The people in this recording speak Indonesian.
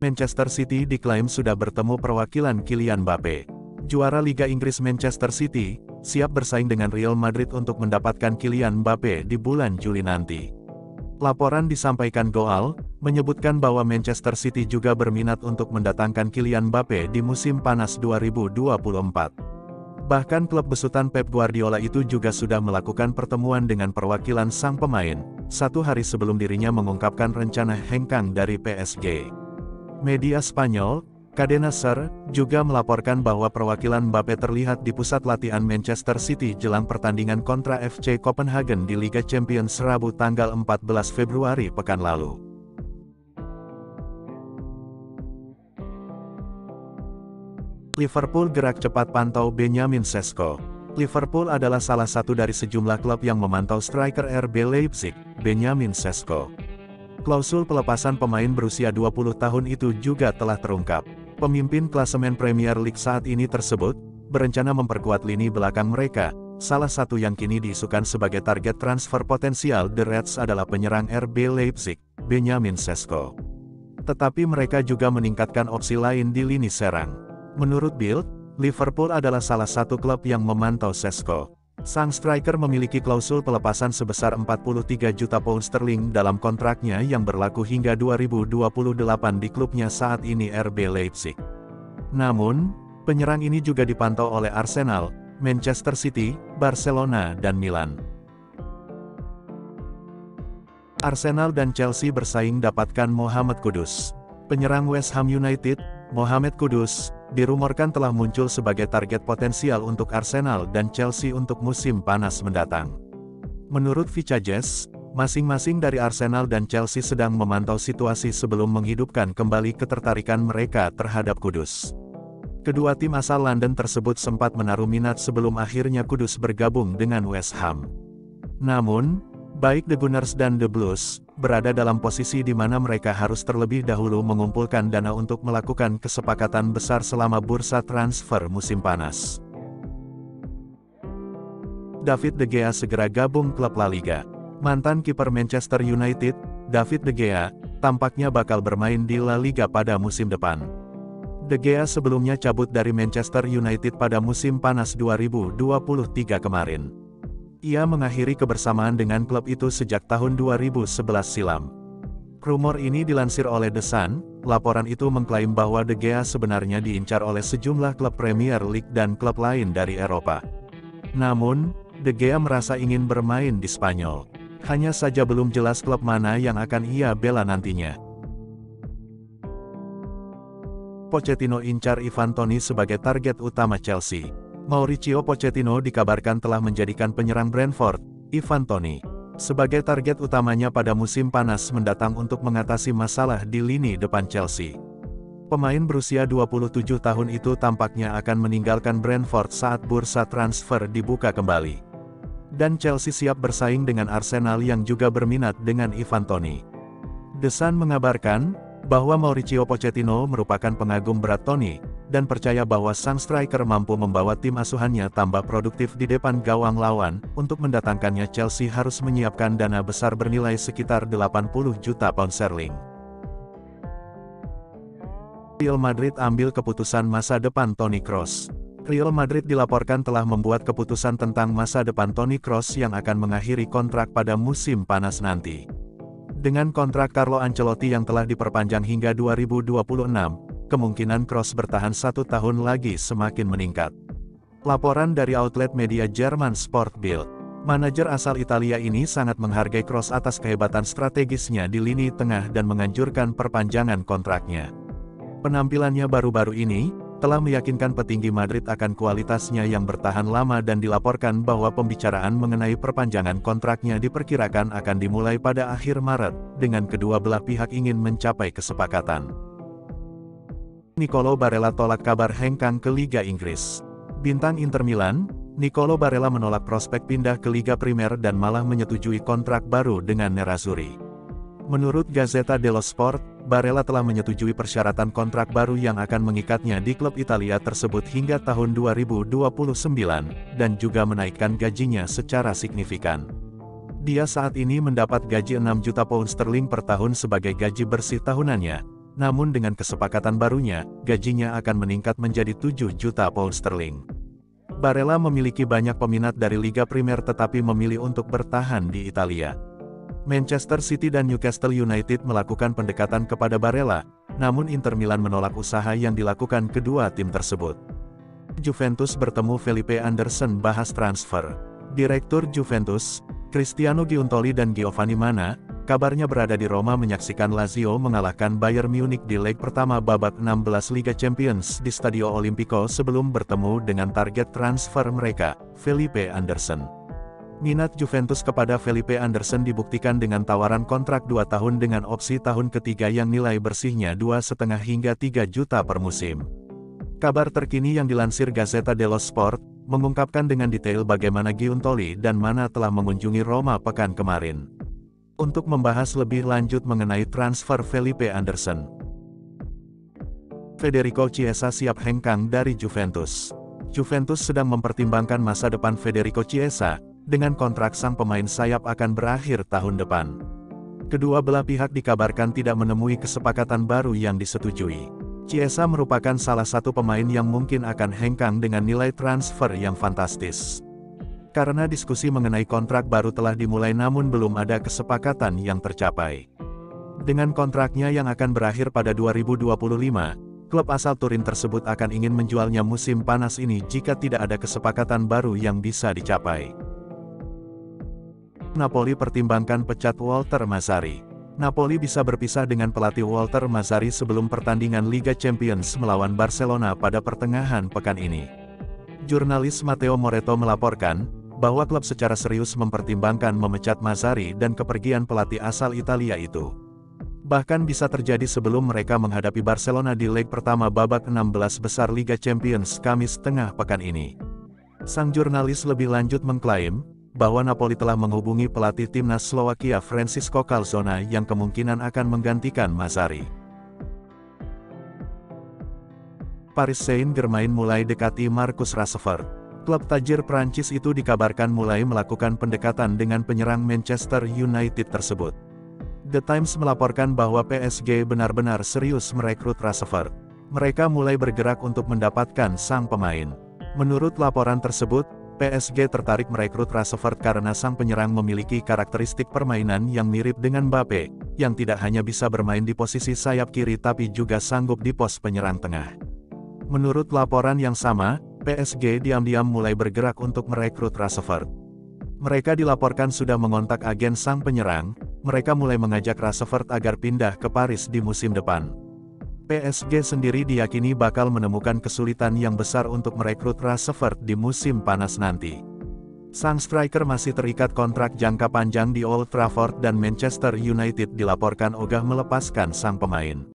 Manchester City diklaim sudah bertemu perwakilan Kylian Mbappe. Juara Liga Inggris Manchester City, siap bersaing dengan Real Madrid untuk mendapatkan Kylian Mbappe di bulan Juli nanti. Laporan disampaikan Goal, menyebutkan bahwa Manchester City juga berminat untuk mendatangkan Kylian Mbappe di musim panas 2024. Bahkan klub besutan Pep Guardiola itu juga sudah melakukan pertemuan dengan perwakilan sang pemain, 1 hari sebelum dirinya mengungkapkan rencana hengkang dari PSG. Media Spanyol, Cadena SER, juga melaporkan bahwa perwakilan Mbappe terlihat di pusat latihan Manchester City jelang pertandingan kontra FC Copenhagen di Liga Champions Rabu tanggal 14 Februari pekan lalu. Liverpool gerak cepat pantau Benjamin Sesko. Liverpool adalah salah satu dari sejumlah klub yang memantau striker RB Leipzig, Benjamin Sesko. Klausul pelepasan pemain berusia 20 tahun itu juga telah terungkap. Pemimpin klasemen Premier League saat ini tersebut, berencana memperkuat lini belakang mereka. Salah satu yang kini diisukan sebagai target transfer potensial The Reds adalah penyerang RB Leipzig, Benjamin Sesko. Tetapi mereka juga meningkatkan opsi lain di lini serang. Menurut Bild, Liverpool adalah salah satu klub yang memantau Sesko. Sang striker memiliki klausul pelepasan sebesar 43 juta pound sterling dalam kontraknya yang berlaku hingga 2028 di klubnya saat ini RB Leipzig. Namun, penyerang ini juga dipantau oleh Arsenal, Manchester City, Barcelona dan Milan. Arsenal dan Chelsea bersaing dapatkan Mohamed Kudus. Penyerang West Ham United, Mohamed Kudus, dirumorkan telah muncul sebagai target potensial untuk Arsenal dan Chelsea untuk musim panas mendatang. Menurut Vicajes, masing-masing dari Arsenal dan Chelsea sedang memantau situasi sebelum menghidupkan kembali ketertarikan mereka terhadap Kudus. Kedua tim asal London tersebut sempat menaruh minat sebelum akhirnya Kudus bergabung dengan West Ham. Namun, baik The Gunners dan The Blues, berada dalam posisi di mana mereka harus terlebih dahulu mengumpulkan dana untuk melakukan kesepakatan besar selama bursa transfer musim panas. David De Gea segera gabung klub La Liga. Mantan kiper Manchester United, David De Gea, tampaknya bakal bermain di La Liga pada musim depan. De Gea sebelumnya cabut dari Manchester United pada musim panas 2023 kemarin. Ia mengakhiri kebersamaan dengan klub itu sejak tahun 2011 silam. Rumor ini dilansir oleh The Sun, laporan itu mengklaim bahwa De Gea sebenarnya diincar oleh sejumlah klub Premier League dan klub lain dari Eropa. Namun, De Gea merasa ingin bermain di Spanyol. Hanya saja belum jelas klub mana yang akan ia bela nantinya. Pochettino incar Ivan Toney sebagai target utama Chelsea. Mauricio Pochettino dikabarkan telah menjadikan penyerang Brentford, Ivan Toney, sebagai target utamanya pada musim panas mendatang untuk mengatasi masalah di lini depan Chelsea. Pemain berusia 27 tahun itu tampaknya akan meninggalkan Brentford saat bursa transfer dibuka kembali. Dan Chelsea siap bersaing dengan Arsenal yang juga berminat dengan Ivan Toney. The Sun mengabarkan bahwa Mauricio Pochettino merupakan pengagum berat Toney, dan percaya bahwa sang striker mampu membawa tim asuhannya tambah produktif di depan gawang lawan. Untuk mendatangkannya Chelsea harus menyiapkan dana besar bernilai sekitar 80 juta pound sterling. Real Madrid ambil keputusan masa depan Toni Kroos. Real Madrid dilaporkan telah membuat keputusan tentang masa depan Toni Kroos yang akan mengakhiri kontrak pada musim panas nanti. Dengan kontrak Carlo Ancelotti yang telah diperpanjang hingga 2026, kemungkinan Kroos bertahan 1 tahun lagi semakin meningkat. Laporan dari outlet media Jerman Sport Bild, manajer asal Italia ini sangat menghargai Kroos atas kehebatan strategisnya di lini tengah dan menganjurkan perpanjangan kontraknya. Penampilannya baru-baru ini telah meyakinkan petinggi Madrid akan kualitasnya yang bertahan lama dan dilaporkan bahwa pembicaraan mengenai perpanjangan kontraknya diperkirakan akan dimulai pada akhir Maret, dengan kedua belah pihak ingin mencapai kesepakatan. Nicolo Barella tolak kabar hengkang ke Liga Inggris. Bintang Inter Milan, Nicolo Barella menolak prospek pindah ke Liga Primer dan malah menyetujui kontrak baru dengan Nerazzurri. Menurut Gazzetta dello Sport, Barella telah menyetujui persyaratan kontrak baru yang akan mengikatnya di klub Italia tersebut hingga tahun 2029, dan juga menaikkan gajinya secara signifikan. Dia saat ini mendapat gaji 6 juta pound sterling per tahun sebagai gaji bersih tahunannya, Namun dengan kesepakatan barunya, gajinya akan meningkat menjadi 7 juta pound sterling. Barella memiliki banyak peminat dari Liga Primer tetapi memilih untuk bertahan di Italia. Manchester City dan Newcastle United melakukan pendekatan kepada Barella, namun Inter Milan menolak usaha yang dilakukan kedua tim tersebut. Juventus bertemu Felipe Anderson bahas transfer. Direktur Juventus, Cristiano Giuntoli dan Giovanni Mana, kabarnya berada di Roma menyaksikan Lazio mengalahkan Bayern Munich di leg pertama babak 16 Liga Champions di Stadio Olimpico sebelum bertemu dengan target transfer mereka, Felipe Anderson. Minat Juventus kepada Felipe Anderson dibuktikan dengan tawaran kontrak 2 tahun dengan opsi tahun ketiga yang nilai bersihnya 2,5 hingga 3 juta per musim. Kabar terkini yang dilansir Gazzetta dello Sport, mengungkapkan dengan detail bagaimana Giuntoli dan Mana telah mengunjungi Roma pekan kemarin. Untuk membahas lebih lanjut mengenai transfer Felipe Anderson, Federico Chiesa siap hengkang dari Juventus. Juventus sedang mempertimbangkan masa depan Federico Chiesa, dengan kontrak sang pemain sayap akan berakhir tahun depan. Kedua belah pihak dikabarkan tidak menemui kesepakatan baru yang disetujui. Chiesa merupakan salah satu pemain yang mungkin akan hengkang dengan nilai transfer yang fantastis. Karena diskusi mengenai kontrak baru telah dimulai namun belum ada kesepakatan yang tercapai. Dengan kontraknya yang akan berakhir pada 2025, klub asal Turin tersebut akan ingin menjualnya musim panas ini jika tidak ada kesepakatan baru yang bisa dicapai. Napoli pertimbangkan pecat Walter Mazzarri. Napoli bisa berpisah dengan pelatih Walter Mazzarri sebelum pertandingan Liga Champions melawan Barcelona pada pertengahan pekan ini. Jurnalis Matteo Moretto melaporkan bahwa klub secara serius mempertimbangkan memecat Mazzarri dan kepergian pelatih asal Italia itu. Bahkan bisa terjadi sebelum mereka menghadapi Barcelona di leg pertama babak 16 besar Liga Champions Kamis tengah pekan ini. Sang jurnalis lebih lanjut mengklaim bahwa Napoli telah menghubungi pelatih timnas Slowakia Francisco Calzona yang kemungkinan akan menggantikan Mazzarri. Paris Saint-Germain mulai dekati Marcus Rashford. Klub tajir Prancis itu dikabarkan mulai melakukan pendekatan dengan penyerang Manchester United tersebut. The Times melaporkan bahwa PSG benar-benar serius merekrut Rashford. Mereka mulai bergerak untuk mendapatkan sang pemain. Menurut laporan tersebut, PSG tertarik merekrut Rashford karena sang penyerang memiliki karakteristik permainan yang mirip dengan Mbappe, yang tidak hanya bisa bermain di posisi sayap kiri tapi juga sanggup di pos penyerang tengah. Menurut laporan yang sama, PSG diam-diam mulai bergerak untuk merekrut Rashford. Mereka dilaporkan sudah mengontak agen sang penyerang, mereka mulai mengajak Rashford agar pindah ke Paris di musim depan. PSG sendiri diyakini bakal menemukan kesulitan yang besar untuk merekrut Rashford di musim panas nanti. Sang striker masih terikat kontrak jangka panjang di Old Trafford dan Manchester United dilaporkan ogah melepaskan sang pemain.